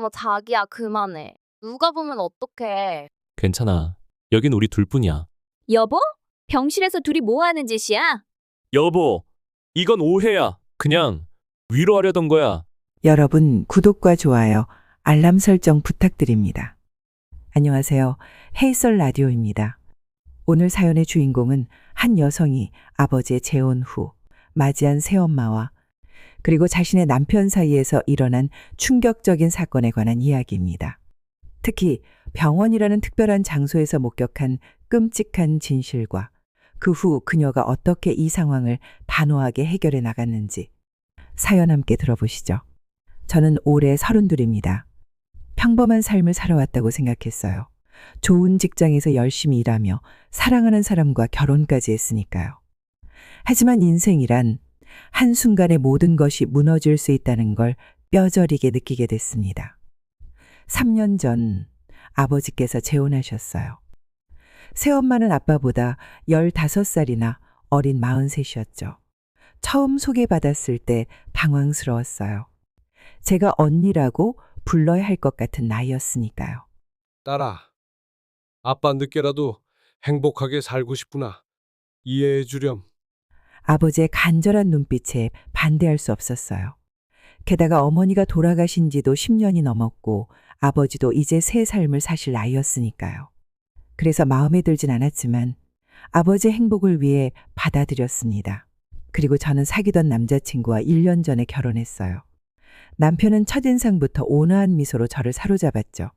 어머, 자기야, 그만해. 누가 보면 어떡해. 괜찮아. 여긴 우리 둘뿐이야. 여보? 병실에서 둘이 뭐 하는 짓이야? 여보, 이건 오해야. 그냥 위로하려던 거야. 여러분, 구독과 좋아요, 알람 설정 부탁드립니다. 안녕하세요. 헤이설 라디오입니다. 오늘 사연의 주인공은 한 여성이 아버지의 재혼 후 맞이한 새엄마와 그리고 자신의 남편 사이에서 일어난 충격적인 사건에 관한 이야기입니다. 특히 병원이라는 특별한 장소에서 목격한 끔찍한 진실과 그 후 그녀가 어떻게 이 상황을 단호하게 해결해 나갔는지 사연 함께 들어보시죠. 저는 올해 32입니다. 평범한 삶을 살아왔다고 생각했어요. 좋은 직장에서 열심히 일하며 사랑하는 사람과 결혼까지 했으니까요. 하지만 인생이란 한순간에 모든 것이 무너질 수 있다는 걸 뼈저리게 느끼게 됐습니다. 3년 전 아버지께서 재혼하셨어요. 새엄마는 아빠보다 15살이나 어린 43이었죠. 처음 소개받았을 때 당황스러웠어요. 제가 언니라고 불러야 할 것 같은 나이였으니까요. 딸아, 아빠 늦게라도 행복하게 살고 싶구나. 이해해 주렴. 아버지의 간절한 눈빛에 반대할 수 없었어요. 게다가 어머니가 돌아가신 지도 10년이 넘었고 아버지도 이제 새 삶을 사실 나이였으니까요. 그래서 마음에 들진 않았지만 아버지의 행복을 위해 받아들였습니다. 그리고 저는 사귀던 남자친구와 1년 전에 결혼했어요. 남편은 첫인상부터 온화한 미소로 저를 사로잡았죠.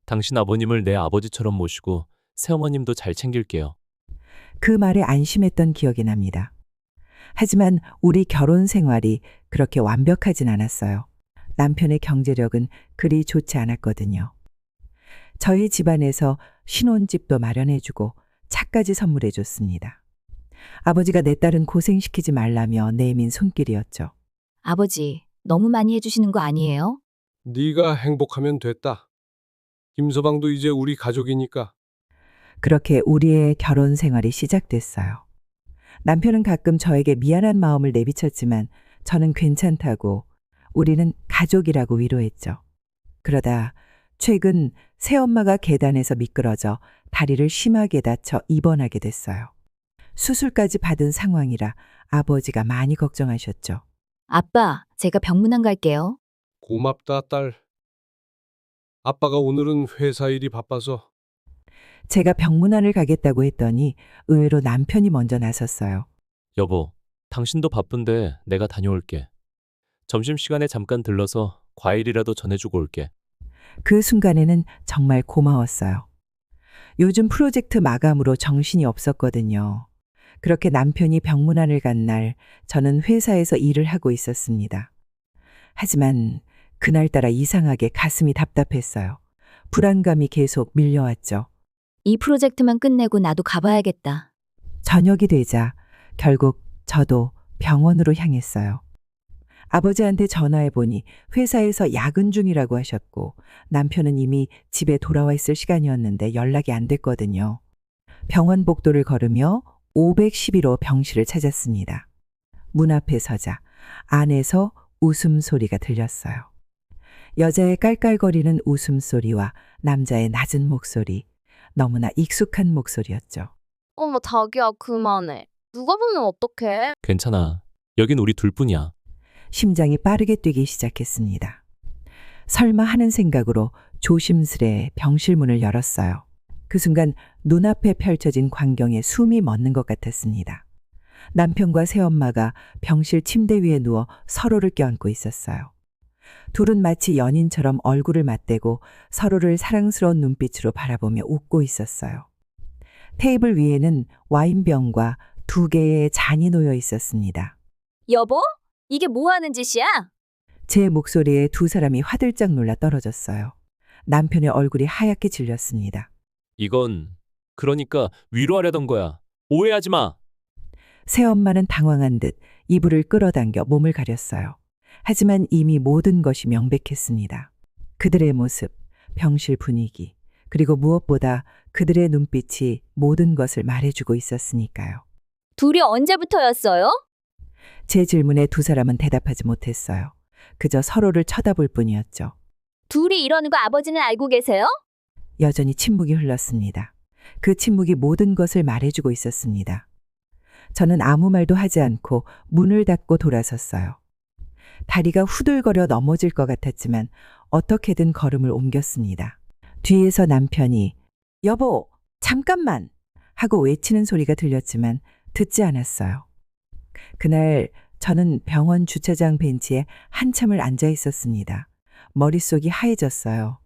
당신 아버님을 내 아버지처럼 모시고 새어머님도 잘 챙길게요. 그 말에 안심했던 기억이 납니다. 하지만 우리 결혼 생활이 그렇게 완벽하진 않았어요. 남편의 경제력은 그리 좋지 않았거든요. 저희 집안에서 신혼집도 마련해주고 차까지 선물해줬습니다. 아버지가 내 딸은 고생시키지 말라며 내민 손길이었죠. 아버지, 너무 많이 해주시는 거 아니에요? 네가 행복하면 됐다. 김서방도 이제 우리 가족이니까. 그렇게 우리의 결혼 생활이 시작됐어요. 남편은 가끔 저에게 미안한 마음을 내비쳤지만 저는 괜찮다고 우리는 가족이라고 위로했죠. 그러다 최근 새엄마가 계단에서 미끄러져 다리를 심하게 다쳐 입원하게 됐어요. 수술까지 받은 상황이라 아버지가 많이 걱정하셨죠. 아빠, 제가 병문안 갈게요. 고맙다, 딸. 아빠가 오늘은 회사 일이 바빠서. 제가 병문안을 가겠다고 했더니 의외로 남편이 먼저 나섰어요. 여보, 당신도 바쁜데 내가 다녀올게. 점심시간에 잠깐 들러서 과일이라도 전해주고 올게. 그 순간에는 정말 고마웠어요. 요즘 프로젝트 마감으로 정신이 없었거든요. 그렇게 남편이 병문안을 간 날 저는 회사에서 일을 하고 있었습니다. 하지만 그날따라 이상하게 가슴이 답답했어요. 불안감이 계속 밀려왔죠. 이 프로젝트만 끝내고 나도 가봐야겠다. 저녁이 되자 결국 저도 병원으로 향했어요. 아버지한테 전화해보니 회사에서 야근 중이라고 하셨고 남편은 이미 집에 돌아와 있을 시간이었는데 연락이 안 됐거든요. 병원 복도를 걸으며 511호 병실을 찾았습니다. 문 앞에 서자 안에서 웃음소리가 들렸어요. 여자의 깔깔거리는 웃음소리와 남자의 낮은 목소리, 너무나 익숙한 목소리였죠. 어머, 자기야, 그만해. 누가 보면 어떡해. 괜찮아. 여긴 우리 둘뿐이야. 심장이 빠르게 뛰기 시작했습니다. 설마 하는 생각으로 조심스레 병실 문을 열었어요. 그 순간 눈앞에 펼쳐진 광경에 숨이 멎는 것 같았습니다. 남편과 새엄마가 병실 침대 위에 누워 서로를 껴안고 있었어요. 둘은 마치 연인처럼 얼굴을 맞대고 서로를 사랑스러운 눈빛으로 바라보며 웃고 있었어요. 테이블 위에는 와인병과 2개의 잔이 놓여 있었습니다. 여보? 이게 뭐 하는 짓이야? 제 목소리에 두 사람이 화들짝 놀라 떨어졌어요. 남편의 얼굴이 하얗게 질렸습니다. 이건 그러니까 위로하려던 거야. 오해하지 마. 새엄마는 당황한 듯 이불을 끌어당겨 몸을 가렸어요. 하지만 이미 모든 것이 명백했습니다. 그들의 모습, 병실 분위기, 그리고 무엇보다 그들의 눈빛이 모든 것을 말해주고 있었으니까요. 둘이 언제부터였어요? 제 질문에 두 사람은 대답하지 못했어요. 그저 서로를 쳐다볼 뿐이었죠. 둘이 이러는 거 아버지는 알고 계세요? 여전히 침묵이 흘렀습니다. 그 침묵이 모든 것을 말해주고 있었습니다. 저는 아무 말도 하지 않고 문을 닫고 돌아섰어요. 다리가 후들거려 넘어질 것 같았지만 어떻게든 걸음을 옮겼습니다. 뒤에서 남편이 여보, 잠깐만! 하고 외치는 소리가 들렸지만 듣지 않았어요. 그날 저는 병원 주차장 벤치에 한참을 앉아 있었습니다. 머릿속이 하얘졌어요.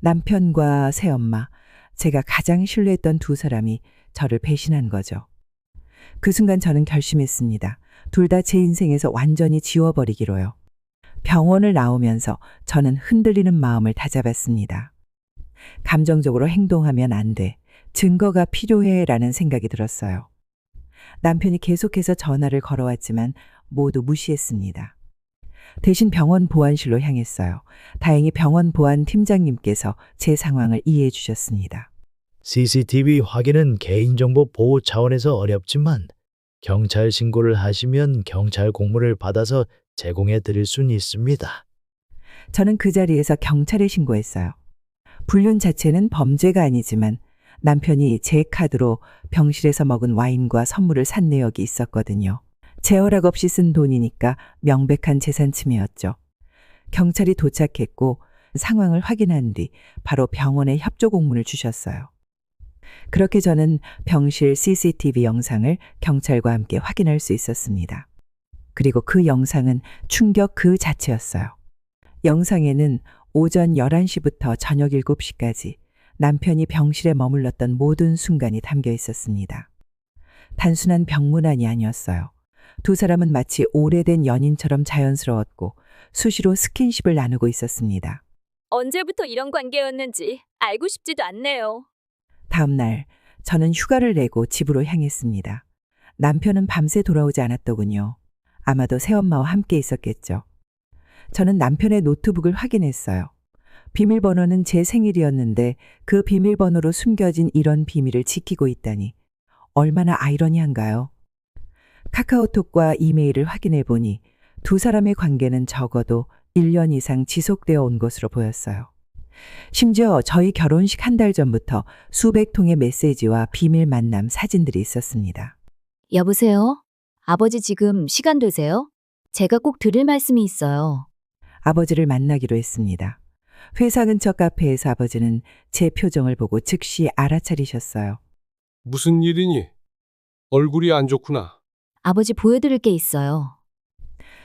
남편과 새엄마, 제가 가장 신뢰했던 두 사람이 저를 배신한 거죠. 그 순간 저는 결심했습니다. 둘 다 제 인생에서 완전히 지워버리기로요. 병원을 나오면서 저는 흔들리는 마음을 다잡았습니다. 감정적으로 행동하면 안 돼. 증거가 필요해 라는 생각이 들었어요. 남편이 계속해서 전화를 걸어왔지만 모두 무시했습니다. 대신 병원 보안실로 향했어요. 다행히 병원 보안 팀장님께서 제 상황을 이해해 주셨습니다. CCTV 확인은 개인정보 보호 차원에서 어렵지만 경찰 신고를 하시면 경찰 공문을 받아서 제공해 드릴 수는 있습니다. 저는 그 자리에서 경찰에 신고했어요. 불륜 자체는 범죄가 아니지만 남편이 제 카드로 병실에서 먹은 와인과 선물을 산 내역이 있었거든요. 제 허락 없이 쓴 돈이니까 명백한 재산 침해였죠. 경찰이 도착했고 상황을 확인한 뒤 바로 병원에 협조 공문을 주셨어요. 그렇게 저는 병실 CCTV 영상을 경찰과 함께 확인할 수 있었습니다. 그리고 그 영상은 충격 그 자체였어요. 영상에는 오전 11시부터 저녁 7시까지 남편이 병실에 머물렀던 모든 순간이 담겨 있었습니다. 단순한 병문안이 아니었어요. 두 사람은 마치 오래된 연인처럼 자연스러웠고 수시로 스킨십을 나누고 있었습니다. 언제부터 이런 관계였는지 알고 싶지도 않네요. 다음 날 저는 휴가를 내고 집으로 향했습니다. 남편은 밤새 돌아오지 않았더군요. 아마도 새엄마와 함께 있었겠죠. 저는 남편의 노트북을 확인했어요. 비밀번호는 제 생일이었는데 그 비밀번호로 숨겨진 이런 비밀을 지키고 있다니 얼마나 아이러니한가요? 카카오톡과 이메일을 확인해 보니 두 사람의 관계는 적어도 1년 이상 지속되어 온 것으로 보였어요. 심지어 저희 결혼식 한 달 전부터 수백 통의 메시지와 비밀 만남 사진들이 있었습니다. 여보세요? 아버지 지금 시간 되세요? 제가 꼭 드릴 말씀이 있어요. 아버지를 만나기로 했습니다. 회사 근처 카페에서 아버지는 제 표정을 보고 즉시 알아차리셨어요. 무슨 일이니? 얼굴이 안 좋구나. 아버지 보여드릴 게 있어요.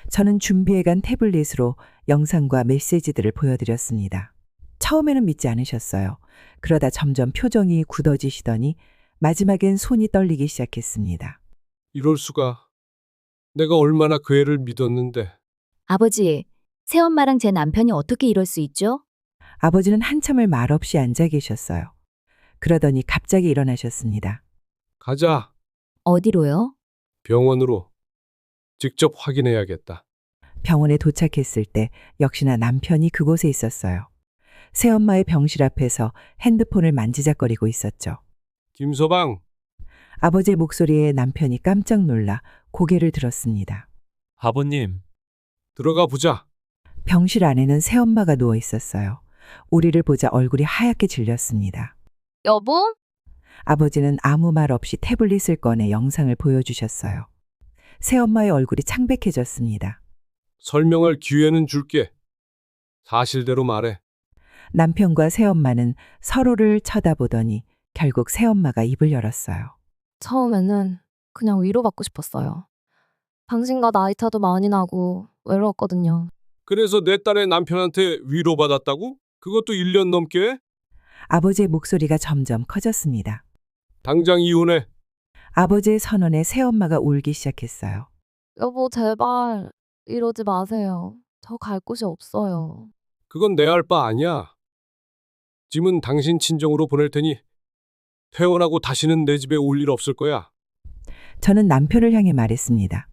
저는 준비해간 태블릿으로 영상과 메시지들을 보여드렸습니다. 처음에는 믿지 않으셨어요. 그러다 점점 표정이 굳어지시더니 마지막엔 손이 떨리기 시작했습니다. 이럴 수가. 내가 얼마나 그 애를 믿었는데. 아버지, 새엄마랑 제 남편이 어떻게 이럴 수 있죠? 아버지는 한참을 말없이 앉아 계셨어요. 그러더니 갑자기 일어나셨습니다. 가자. 어디로요? 병원으로. 직접 확인해야겠다. 병원에 도착했을 때 역시나 남편이 그곳에 있었어요. 새엄마의 병실 앞에서 핸드폰을 만지작거리고 있었죠. 김서방, 아버지의 목소리에 남편이 깜짝 놀라 고개를 들었습니다. 아버님, 들어가 보자. 병실 안에는 새엄마가 누워 있었어요. 우리를 보자 얼굴이 하얗게 질렸습니다. 여보? 아버지는 아무 말 없이 태블릿을 꺼내 영상을 보여주셨어요. 새엄마의 얼굴이 창백해졌습니다. 설명할 기회는 줄게. 사실대로 말해. 남편과 새엄마는 서로를 쳐다보더니 결국 새엄마가 입을 열었어요. 처음에는 그냥 위로받고 싶었어요. 당신과 나이 차도 많이 나고 외로웠거든요. 그래서 내 딸의 남편한테 위로받았다고? 그것도 1년 넘게? 아버지의 목소리가 점점 커졌습니다. 당장 이혼해. 아버지의 선언에 새엄마가 울기 시작했어요. 여보, 제발 이러지 마세요. 저 갈 곳이 없어요. 그건 내 알 바 아니야. 짐은 당신 친정으로 보낼 테니 퇴원하고 다시는 내 집에 올 일 없을 거야. 저는 남편을 향해 말했습니다.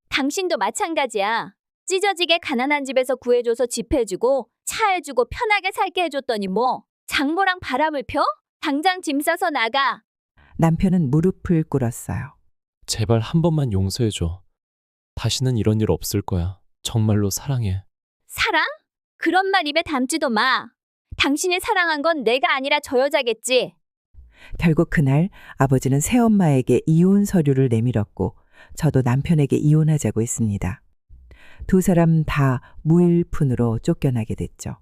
당신도 마찬가지야. 찢어지게 가난한 집에서 구해줘서 집 해주고 차 해주고 편하게 살게 해줬더니 뭐 장모랑 바람을 펴? 당장 짐 싸서 나가. 남편은 무릎을 꿇었어요. 제발 한 번만 용서해줘. 다시는 이런 일 없을 거야. 정말로 사랑해. 사랑? 그런 말 입에 담지도 마. 당신이 사랑한 건 내가 아니라 저 여자겠지. 결국 그날 아버지는 새엄마에게 이혼 서류를 내밀었고 저도 남편에게 이혼하자고 했습니다. 두 사람 다 무일푼으로 쫓겨나게 됐죠.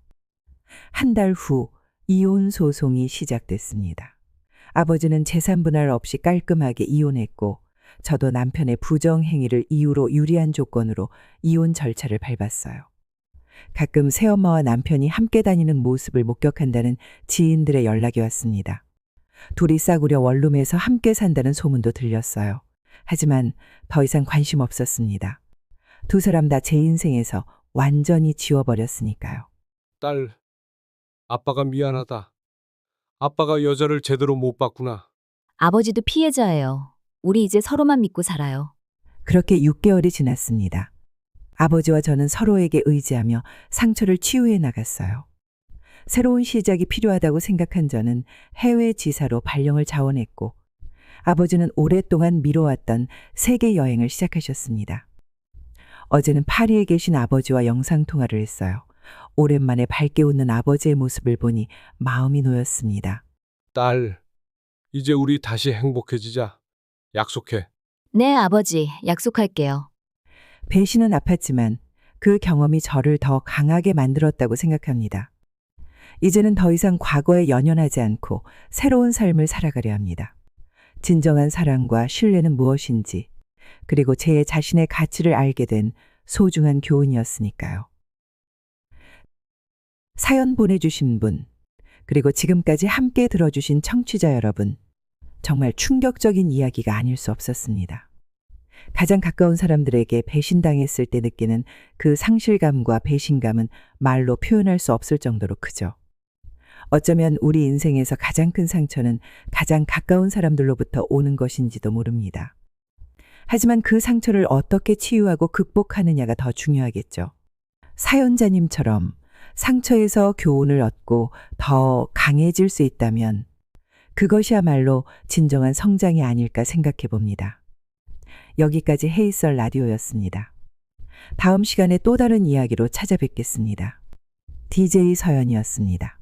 한 달 후 이혼 소송이 시작됐습니다. 아버지는 재산 분할 없이 깔끔하게 이혼했고 저도 남편의 부정 행위를 이유로 유리한 조건으로 이혼 절차를 밟았어요. 가끔 새엄마와 남편이 함께 다니는 모습을 목격한다는 지인들의 연락이 왔습니다. 둘이 싸구려 원룸에서 함께 산다는 소문도 들렸어요. 하지만 더 이상 관심 없었습니다. 두 사람 다 제 인생에서 완전히 지워버렸으니까요. 딸, 아빠가 미안하다. 아빠가 여자를 제대로 못 봤구나. 아버지도 피해자예요. 우리 이제 서로만 믿고 살아요. 그렇게 6개월이 지났습니다. 아버지와 저는 서로에게 의지하며 상처를 치유해 나갔어요. 새로운 시작이 필요하다고 생각한 저는 해외 지사로 발령을 자원했고 아버지는 오랫동안 미뤄왔던 세계 여행을 시작하셨습니다. 어제는 파리에 계신 아버지와 영상통화를 했어요. 오랜만에 밝게 웃는 아버지의 모습을 보니 마음이 놓였습니다. 딸, 이제 우리 다시 행복해지자. 약속해. 네, 아버지. 약속할게요. 배신은 아팠지만 그 경험이 저를 더 강하게 만들었다고 생각합니다. 이제는 더 이상 과거에 연연하지 않고 새로운 삶을 살아가려 합니다. 진정한 사랑과 신뢰는 무엇인지, 그리고 제 자신의 가치를 알게 된 소중한 교훈이었으니까요. 사연 보내주신 분, 그리고 지금까지 함께 들어주신 청취자 여러분, 정말 충격적인 이야기가 아닐 수 없었습니다. 가장 가까운 사람들에게 배신당했을 때 느끼는 그 상실감과 배신감은 말로 표현할 수 없을 정도로 크죠. 어쩌면 우리 인생에서 가장 큰 상처는 가장 가까운 사람들로부터 오는 것인지도 모릅니다. 하지만 그 상처를 어떻게 치유하고 극복하느냐가 더 중요하겠죠. 사연자님처럼 상처에서 교훈을 얻고 더 강해질 수 있다면 그것이야말로 진정한 성장이 아닐까 생각해 봅니다. 여기까지 헤이썰 라디오였습니다. 다음 시간에 또 다른 이야기로 찾아뵙겠습니다. DJ 서연이었습니다.